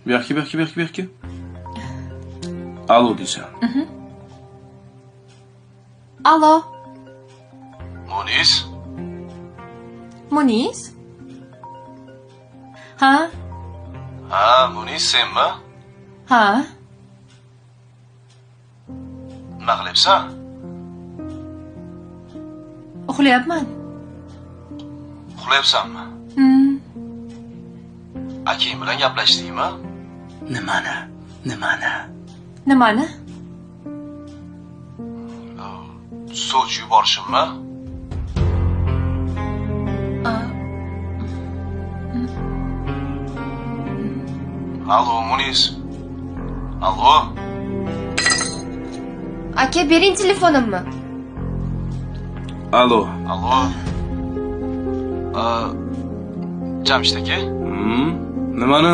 Bu yoqqa. Alo deysan. Alo. Munis? Munis? Ha? Ha, Munis senmi? Ha? Nima qilyapsan? Uxlayapman. Uxlayapsanmi? Akang bilan gaplashdingmi? Nimani? Nimani? Soch yuborishimmi? Alo, Munis. Alo. Aka, bering telefonimni. Alo. Jamshid aka? Nimani